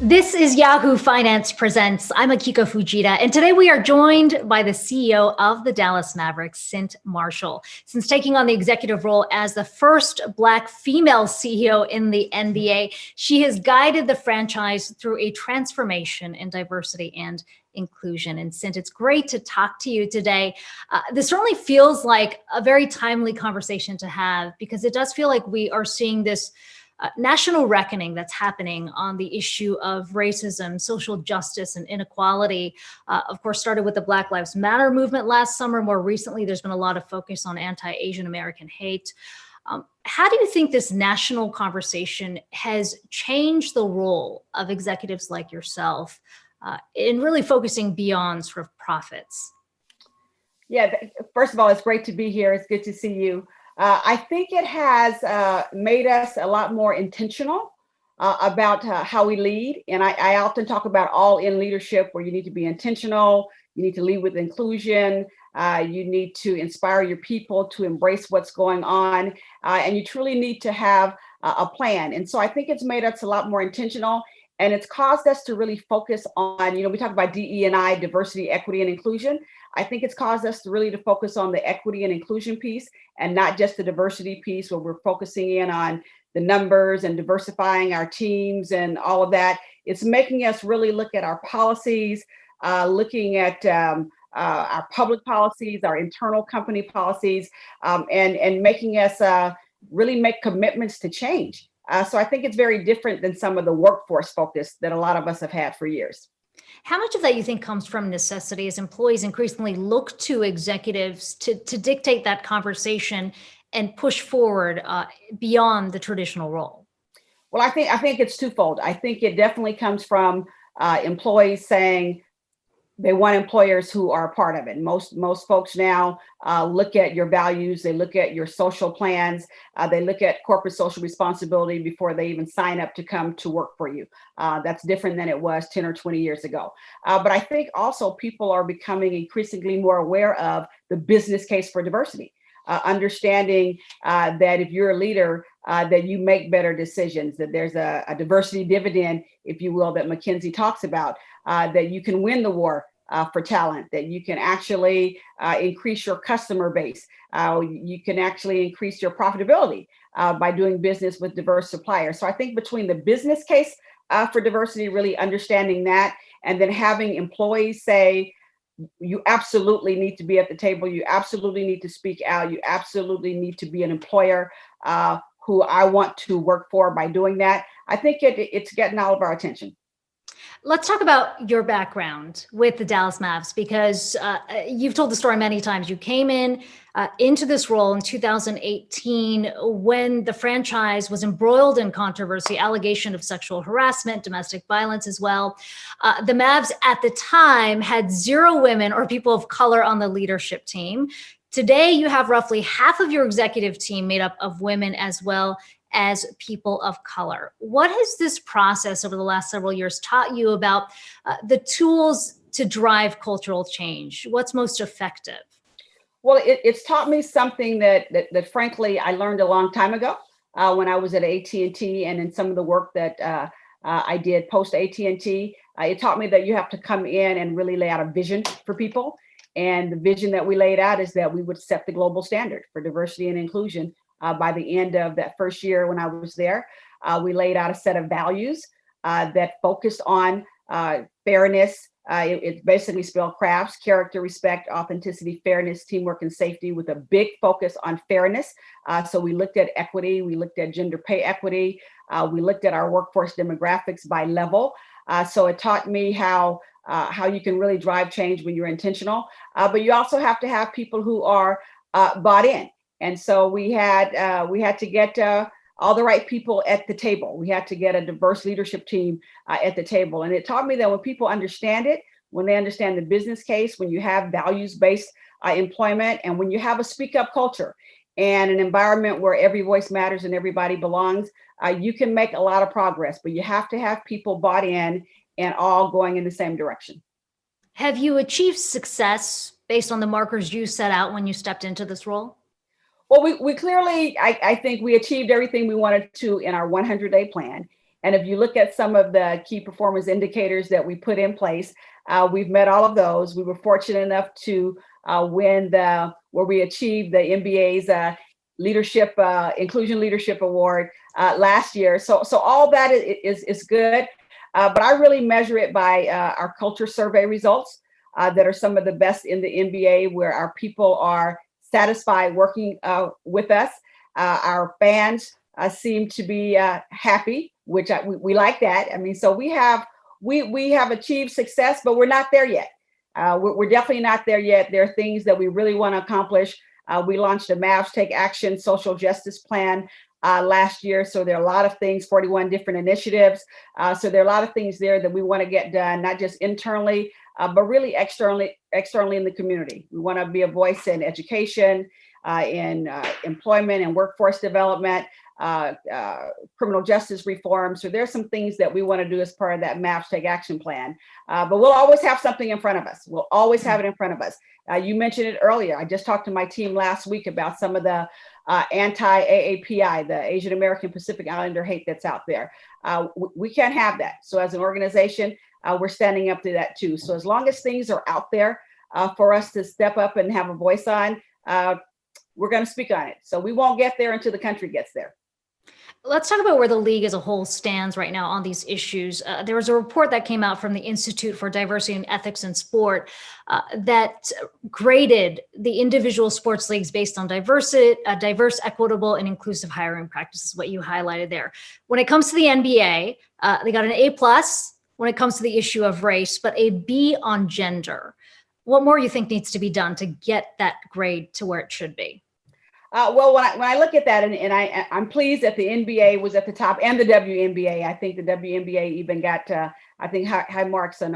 This is Yahoo Finance Presents. I'm Akiko Fujita, and today we are joined by the CEO of the Dallas Mavericks, Cynt Marshall. Since taking on the executive role as the first Black female CEO in the NBA, she has guided the franchise through a transformation in diversity and inclusion. And Cynt, it's great to talk to you today. This certainly feels like a very timely conversation to have, because it does feel like we are seeing this national reckoning that's happening on the issue of racism, social justice, and inequality. Of course, started with the Black Lives Matter movement last summer. More recently, there's been a lot of focus on anti-Asian American hate. How do you think this national conversation has changed the role of executives like yourself in really focusing beyond sort of profits? Yeah, first of all, it's great to be here. It's good to see you. I think it has made us a lot more intentional about how we lead. And I often talk about all-in leadership, where you need to be intentional, you need to lead with inclusion, you need to inspire your people to embrace what's going on, and you truly need to have a plan. And so I think it's made us a lot more intentional, and it's caused us to really focus on, we talk about DE&I, diversity, equity, and inclusion. I think it's caused us to really focus on the equity and inclusion piece, and not just the diversity piece, where we're focusing in on the numbers and diversifying our teams and all of that. It's making us really look at our policies, looking at our public policies, our internal company policies, and making us really make commitments to change. So I think it's very different than some of the workforce focus that a lot of us have had for years. How much of that you think comes from necessity, as employees increasingly look to executives to dictate that conversation and push forward beyond the traditional role? Well, I think it's twofold. I think it definitely comes from employees saying they want employers who are a part of it. Most folks now look at your values, they look at your social plans, they look at corporate social responsibility before they even sign up to come to work for you. That's different than it was 10 or 20 years ago. But I think also people are becoming increasingly more aware of the business case for diversity. Understanding that if you're a leader, that you make better decisions, that there's a diversity dividend, if you will, that McKinsey talks about, that you can win the war for talent, that you can actually increase your customer base, you can actually increase your profitability by doing business with diverse suppliers. So I think between the business case for diversity, really understanding that, and then having employees say, you absolutely need to be at the table. You absolutely need to speak out. You absolutely need to be an employer who I want to work for by doing that. I think it's getting all of our attention. Let's talk about your background with the Dallas Mavs, because you've told the story many times. You came into this role in 2018 when the franchise was embroiled in controversy, allegation of sexual harassment, domestic violence as well. The Mavs at the time had 0 women or people of color on the leadership team. Today, you have roughly half of your executive team made up of women as well as people of color. What has this process over the last several years taught you about the tools to drive cultural change? What's most effective? Well, it's taught me something that frankly, I learned a long time ago when I was at AT&T, and in some of the work that I did post AT&T. It taught me that you have to come in and really lay out a vision for people. And the vision that we laid out is that we would set the global standard for diversity and inclusion. By the end of that first year when I was there, we laid out a set of values that focused on fairness. It's basically spelled crafts: character, respect, authenticity, fairness, teamwork, and safety, with a big focus on fairness. So we looked at equity, we looked at gender pay equity, we looked at our workforce demographics by level. So it taught me how you can really drive change when you're intentional. But you also have to have people who are bought in. And so we had to get all the right people at the table. We had to get a diverse leadership team at the table. And it taught me that when people understand it, when they understand the business case, when you have values-based employment, and when you have a speak-up culture and an environment where every voice matters and everybody belongs, you can make a lot of progress. But you have to have people bought in and all going in the same direction. Have you achieved success based on the markers you set out when you stepped into this role? Well, we clearly, I think we achieved everything we wanted to in our 100-day plan. And if you look at some of the key performance indicators that we put in place, we've met all of those. We were fortunate enough to win where we achieved the NBA's Leadership Inclusion Leadership Award last year. So all that is good. But I really measure it by our culture survey results that are some of the best in the NBA, where our people are satisfied working with us. Our fans seem to be happy, which we like that. I mean, so we have achieved success, but we're not there yet. We're definitely not there yet. There are things that we really want to accomplish. We launched a Mavs Take Action social justice plan last year. So there are a lot of things, 41 different initiatives. So there are a lot of things there that we want to get done, not just internally, but really externally in the community. We want to be a voice in education, in employment and workforce development, criminal justice reform. So there's some things that we want to do as part of that Mavs Take Action plan. But we'll always have something in front of us. We'll always have it in front of us. You mentioned it earlier. I just talked to my team last week about some of the anti-AAPI, the Asian American Pacific Islander hate that's out there. We can't have that. So as an organization, we're standing up to that too. So as long as things are out there for us to step up and have a voice on, we're going to speak on it. So we won't get there until the country gets there. Let's talk about where the league as a whole stands right now on these issues. There was a report that came out from the Institute for Diversity and Ethics in Sport that graded the individual sports leagues based on diverse, equitable, and inclusive hiring practices, what you highlighted there. When it comes to the NBA, they got an A+ when it comes to the issue of race, but a B on gender. What more you think needs to be done to get that grade to where it should be? Well, when I look at that, and I'm pleased that the NBA was at the top, and the WNBA. I think the WNBA even got I think high marks on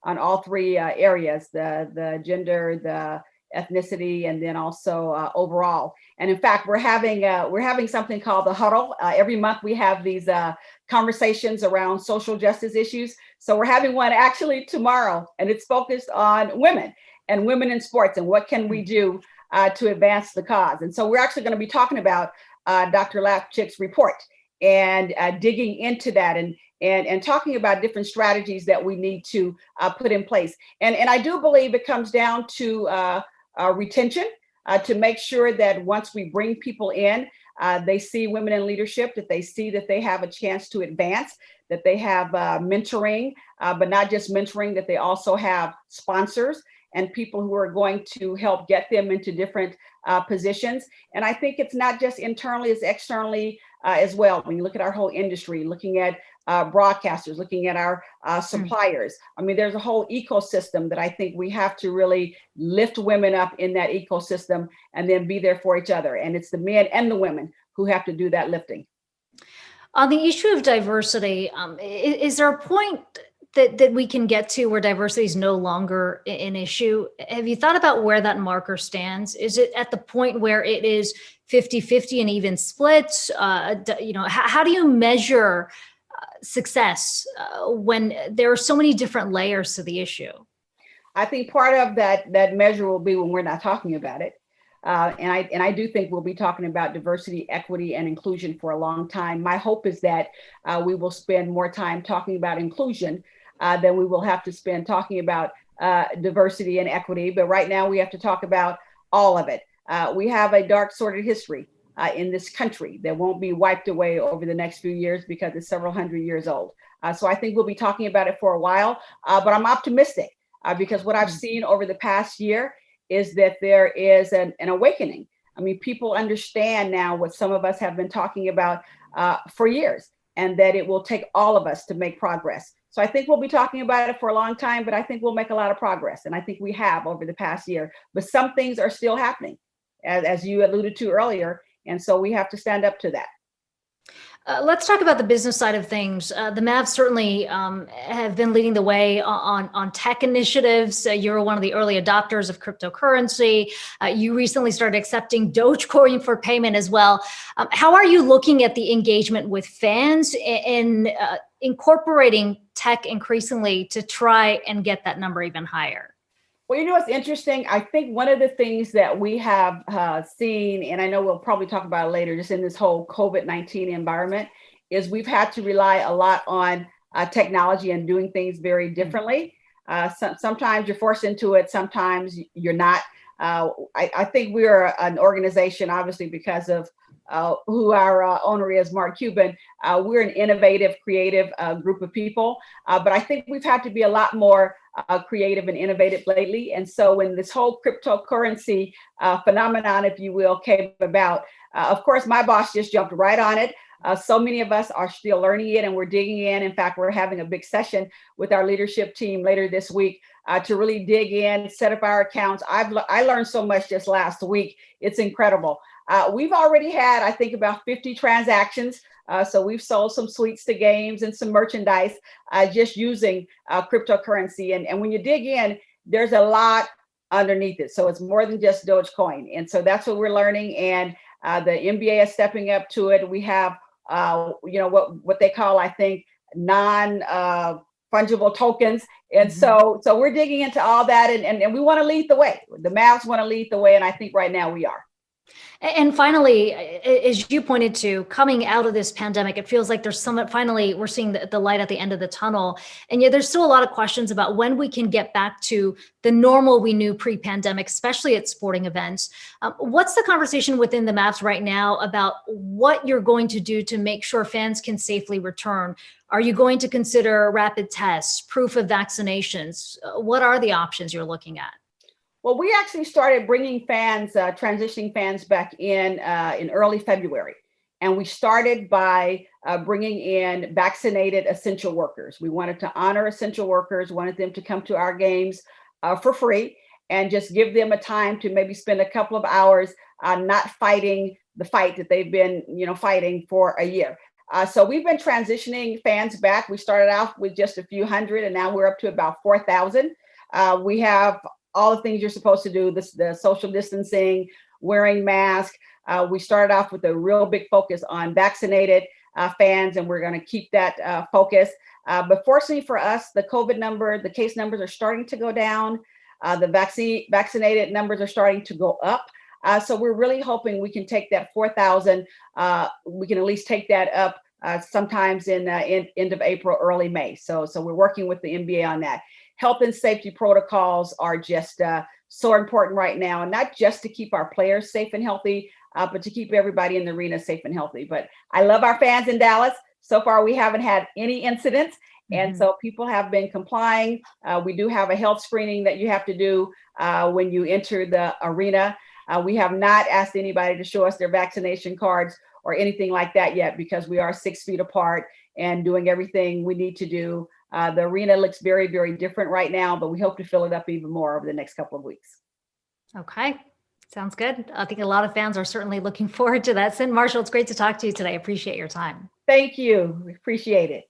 all three areas: the gender, the ethnicity, and then also overall. And in fact, we're having something called the huddle. Every month we have these conversations around social justice issues. So we're having one actually tomorrow, and it's focused on women and women in sports and what can we do to advance the cause. And so we're actually going to be talking about Dr. Lapchick's report and digging into that and talking about different strategies that we need to put in place. And I do believe it comes down to retention, to make sure that once we bring people in, they see women in leadership, that they see that they have a chance to advance, that they have mentoring, but not just mentoring, that they also have sponsors and people who are going to help get them into different positions. And I think it's not just internally, it's externally as well. When you look at our whole industry, looking at broadcasters, looking at our suppliers. I mean, there's a whole ecosystem that I think we have to really lift women up in that ecosystem and then be there for each other. And it's the men and the women who have to do that lifting. On the issue of diversity, is there a point that we can get to where diversity is no longer an issue? Have you thought about where that marker stands? Is it at the point where it is 50-50 and even splits? How do you measure success when there are so many different layers to the issue? I think part of that measure will be when we're not talking about it. And I do think we'll be talking about diversity, equity, and inclusion for a long time. My hope is that we will spend more time talking about inclusion than we will have to spend talking about diversity and equity. But right now we have to talk about all of it. We have a dark, sordid history in this country that won't be wiped away over the next few years because it's several hundred years old. So I think we'll be talking about it for a while, but I'm optimistic because what I've seen over the past year is that there is an awakening. I mean, people understand now what some of us have been talking about for years, and that it will take all of us to make progress. So I think we'll be talking about it for a long time, but I think we'll make a lot of progress. And I think we have over the past year, but some things are still happening, as you alluded to earlier. And so we have to stand up to that. Let's talk about the business side of things. The Mavs certainly have been leading the way on tech initiatives. You're one of the early adopters of cryptocurrency. You recently started accepting Dogecoin for payment as well. How are you looking at the engagement with fans in incorporating tech increasingly to try and get that number even higher? Well, you know what's interesting? I think one of the things that we have seen, and I know we'll probably talk about it later, just in this whole COVID-19 environment, is we've had to rely a lot on technology and doing things very differently. Sometimes you're forced into it, sometimes you're not. I think we are an organization, obviously, because of who our owner is, Mark Cuban. We're an innovative, creative group of people, but I think we've had to be a lot more creative and innovative lately. And so when this whole cryptocurrency phenomenon, if you will, came about, of course, my boss just jumped right on it. So many of us are still learning it and we're digging in. In fact, we're having a big session with our leadership team later this week to really dig in, set up our accounts. I learned so much just last week. It's incredible. We've already had, I think, about 50 transactions. So we've sold some suites to games and some merchandise just using cryptocurrency. And when you dig in, there's a lot underneath it. So it's more than just Dogecoin. And so that's what we're learning. And the NBA is stepping up to it. We have, what they call, I think, non-fungible tokens. And so we're digging into all that. And we want to lead the way. The Mavs want to lead the way. And I think right now we are. And finally, as you pointed to, coming out of this pandemic, it feels like there's finally, we're seeing the light at the end of the tunnel. And yet there's still a lot of questions about when we can get back to the normal we knew pre-pandemic, especially at sporting events. What's the conversation within the Mavs right now about what you're going to do to make sure fans can safely return? Are you going to consider rapid tests, proof of vaccinations? What are the options you're looking at? Well, we actually started bringing fans, transitioning fans back in early February. And we started by bringing in vaccinated essential workers. We wanted to honor essential workers, wanted them to come to our games for free and just give them a time to maybe spend a couple of hours not fighting the fight that they've been, fighting for a year. So we've been transitioning fans back. We started out with just a few hundred, and now we're up to about 4,000. We have all the things you're supposed to do, the social distancing, wearing masks. We started off with a real big focus on vaccinated fans, and we're going to keep that focus. But fortunately for us, the case numbers are starting to go down. The vaccinated numbers are starting to go up. So we're really hoping we can take that 4,000. We can at least take that up sometimes in end of April, early May. So we're working with the NBA on that. Health and safety protocols are just so important right now, and not just to keep our players safe and healthy, but to keep everybody in the arena safe and healthy. But I love our fans in Dallas. So far, we haven't had any incidents. And so people have been complying. We do have a health screening that you have to do when you enter the arena. We have not asked anybody to show us their vaccination cards or anything like that yet, because we are 6 feet apart and doing everything we need to do. The arena looks very, very different right now, but we hope to fill it up even more over the next couple of weeks. Okay. Sounds good. I think a lot of fans are certainly looking forward to that. Cynt Marshall, it's great to talk to you today. Appreciate your time. Thank you. We appreciate it.